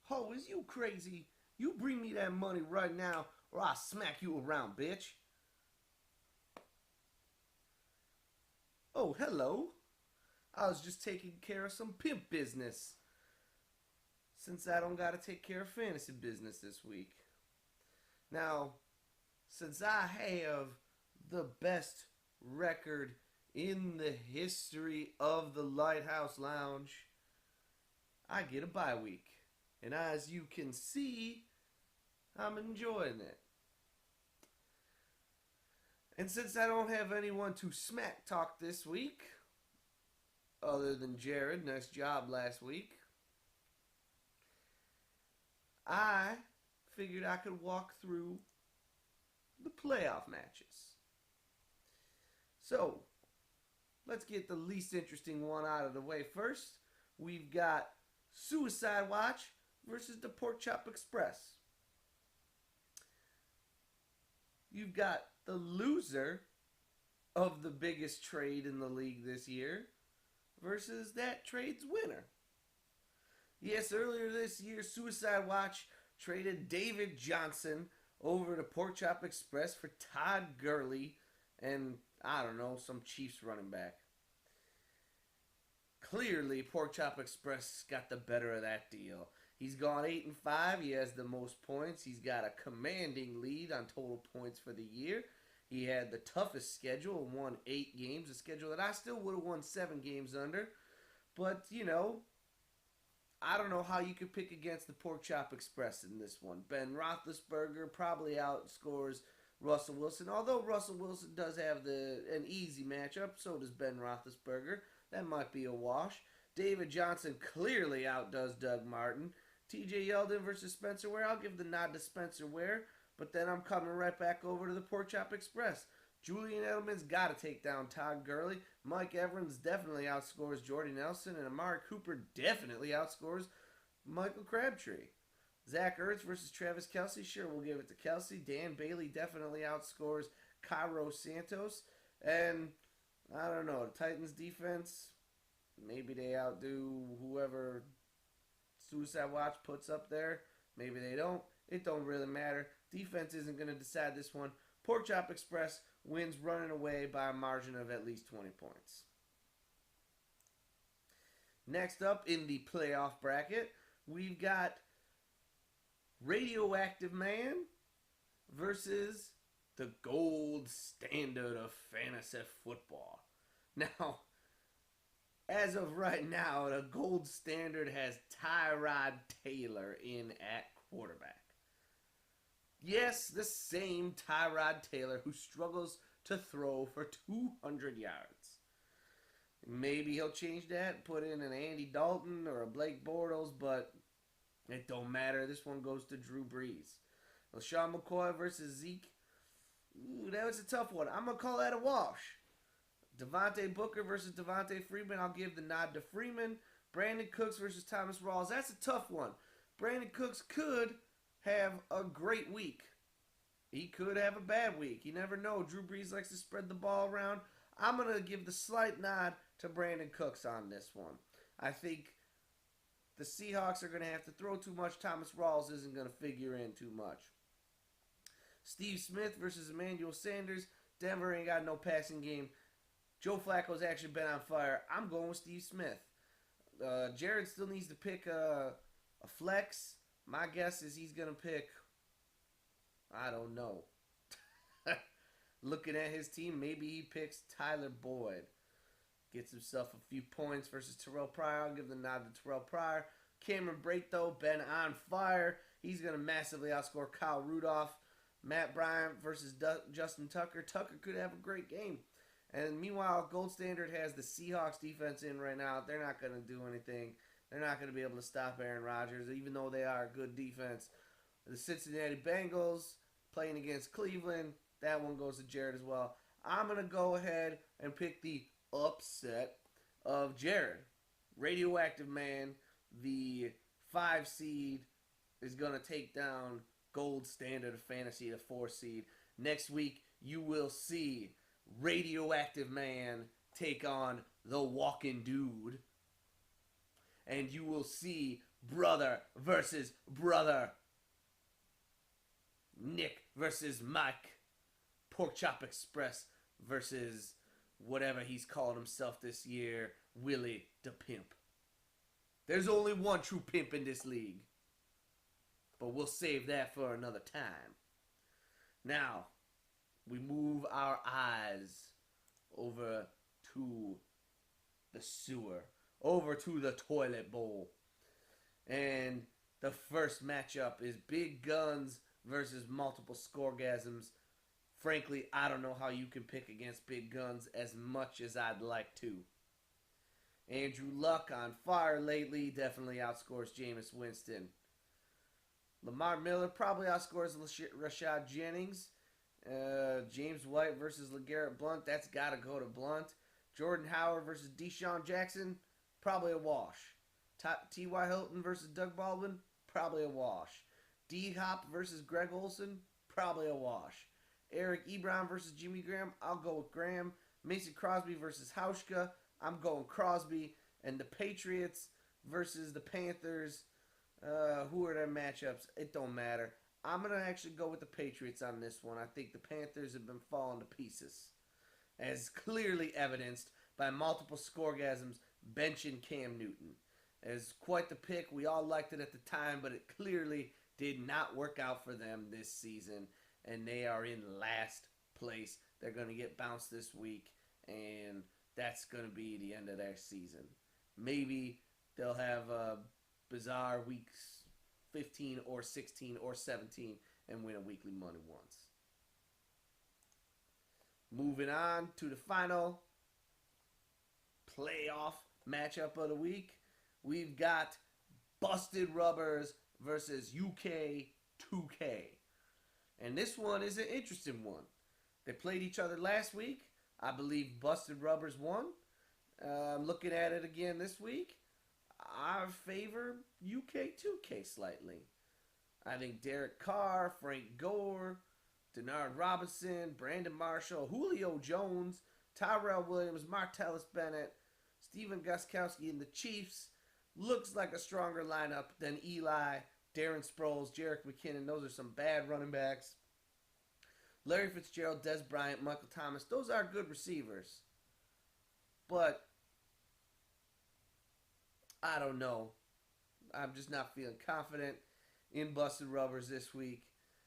Ho, is you crazy? You bring me that money right now, or I'll smack you around, bitch. Oh, hello. I was just taking care of some pimp business. Since I don't gotta take care of fantasy business this week. Now, since I have the best record in the history of the Lighthouse Lounge, I get a bye week. And as you can see, I'm enjoying it. And since I don't have anyone to smack talk this week, other than Jared, nice job last week, I figured I could walk through the playoff matches. So, let's get the least interesting one out of the way first. We've got Suicide Watch versus the Pork Chop Express. You've got the loser of the biggest trade in the league this year versus that trade's winner. Yes, earlier this year, Suicide Watch traded David Johnson over to Pork Chop Express for Todd Gurley and, I don't know, some Chiefs running back. Clearly, Pork Chop Express got the better of that deal. He's gone 8-5. He has the most points. He's got a commanding lead on total points for the year. He had the toughest schedule and won 8 games, a schedule that I still would have won 7 games under. But, I don't know how you could pick against the Pork Chop Express in this one. Ben Roethlisberger probably outscores Russell Wilson. Although Russell Wilson does have an easy matchup, so does Ben Roethlisberger. That might be a wash. David Johnson clearly outdoes Doug Martin. TJ Yeldon versus Spencer Ware. I'll give the nod to Spencer Ware. But then I'm coming right back over to the Pork Chop Express. Julian Edelman's got to take down Todd Gurley. Mike Evans definitely outscores Jordy Nelson. And Amari Cooper definitely outscores Michael Crabtree. Zach Ertz versus Travis Kelce. Sure, we'll give it to Kelce. Dan Bailey definitely outscores Cairo Santos. And I don't know, the Titans defense, maybe they outdo whoever Suicide Watch puts up there. Maybe they don't. It don't really matter. Defense isn't going to decide this one. Pork Chop Express wins running away by a margin of at least 20 points. Next up in the playoff bracket, we've got Radioactive Man versus the gold standard of fantasy football. Now, as of right now, the gold standard has Tyrod Taylor in at quarterback. Yes, the same Tyrod Taylor who struggles to throw for 200 yards. Maybe he'll change that and put in an Andy Dalton or a Blake Bortles, but it don't matter. This one goes to Drew Brees. LaShawn McCoy versus Zeke. Ooh, that was a tough one. I'm going to call that a wash. Devontae Booker versus Devontae Freeman. I'll give the nod to Freeman. Brandon Cooks versus Thomas Rawls. That's a tough one. Brandon Cooks could have a great week. He could have a bad week. You never know. Drew Brees likes to spread the ball around. I'm going to give the slight nod to Brandon Cooks on this one. I think the Seahawks are going to have to throw too much. Thomas Rawls isn't going to figure in too much. Steve Smith versus Emmanuel Sanders. Denver ain't got no passing game. Joe Flacco's actually been on fire. I'm going with Steve Smith. Jared still needs to pick a flex. My guess is he's going to pick, I don't know. Looking at his team, maybe he picks Tyler Boyd. Gets himself a few points versus Terrell Pryor. I'll give the nod to Terrell Pryor. Cameron Brate, though, been on fire. He's going to massively outscore Kyle Rudolph. Matt Bryant versus Justin Tucker. Tucker could have a great game. And meanwhile, Gold Standard has the Seahawks defense in right now. They're not going to do anything. They're not going to be able to stop Aaron Rodgers, even though they are a good defense. The Cincinnati Bengals playing against Cleveland. That one goes to Jared as well. I'm going to go ahead and pick the upset of Jared. Radioactive Man, the 5 seed, is going to take down Gold Standard of Fantasy, the 4 seed. Next week, you will see Radioactive Man take on the Walking Dude. And you will see brother versus brother. Nick versus Mike. Pork Chop Express versus whatever he's called himself this year, Willie the Pimp. There's only one true pimp in this league. But we'll save that for another time. Now, we move our eyes over to the sewer, over to the toilet bowl. And the first matchup is Big Guns versus Multiple Scoregasms. Frankly, I don't know how you can pick against Big Guns as much as I'd like to. Andrew Luck on fire lately, definitely outscores Jameis Winston. Lamar Miller probably outscores Rashad Jennings. James White versus LeGarrette Blount, that's got to go to Blount. Jordan Howard versus Deshaun Jackson, probably a wash. T.Y. Hilton versus Doug Baldwin, probably a wash. D-Hop versus Greg Olsen, probably a wash. Eric Ebron versus Jimmy Graham, I'll go with Graham. Mason Crosby versus Hauschka, I'm going Crosby. And the Patriots versus the Panthers, who are their matchups? It don't matter. I'm going to actually go with the Patriots on this one. I think the Panthers have been falling to pieces, as clearly evidenced by Multiple Scoregasms benching Cam Newton. As quite the pick. We all liked it at the time, but it clearly did not work out for them this season, and they are in last place. They're going to get bounced this week, and that's going to be the end of their season. Maybe they'll have bizarre weeks 15 or 16 or 17 and win a weekly money once. Moving on to the final playoff matchup of the week. We've got Busted Rubbers versus UK 2K. And this one is an interesting one. They played each other last week. I believe Busted Rubbers won. Looking at it again this week, I favor UK 2K slightly. I think Derek Carr, Frank Gore, Denard Robinson, Brandon Marshall, Julio Jones, Tyrell Williams, Martellus Bennett, Steven Gostkowski, and the Chiefs looks like a stronger lineup than Eli, Darren Sproles, Jerick McKinnon. Those are some bad running backs. Larry Fitzgerald, Des Bryant, Michael Thomas. Those are good receivers. But I don't know. I'm just not feeling confident in Busted Rubbers this week.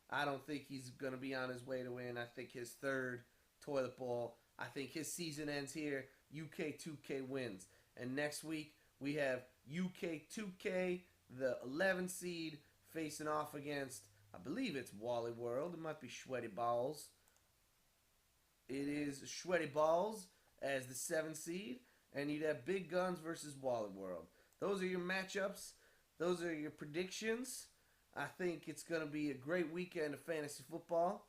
I don't think he's going to be on his way to win. I think his third toilet bowl. I think his season ends here. UK 2K wins. And next week we have UK 2K, the 11 seed, facing off against, I believe it's Wally World. It might be Sweaty Balls. It is Sweaty Balls as the 7 seed. And you'd have Big Guns versus Wally World. Those are your matchups. Those are your predictions. I think it's going to be a great weekend of fantasy football.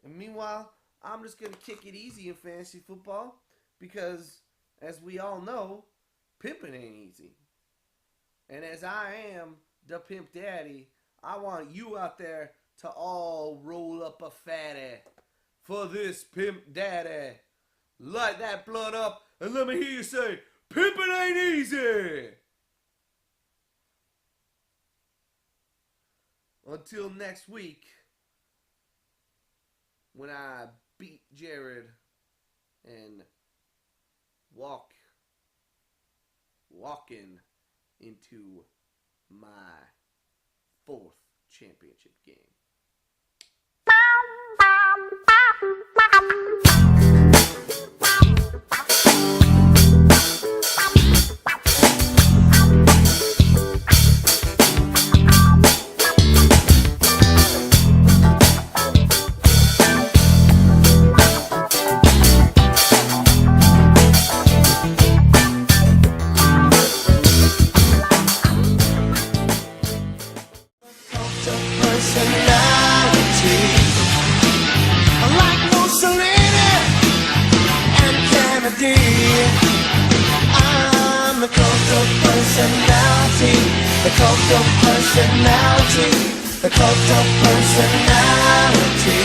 And meanwhile, I'm just going to kick it easy in fantasy football because, as we all know, pimping ain't easy. And as I am the Pimp Daddy, I want you out there to all roll up a fatty for this Pimp Daddy. Light that blunt up and let me hear you say, pimping ain't easy. Until next week, when I beat Jared and walking into my 4th championship game. I'm the cult of personality, the cult of personality, the cult of personality.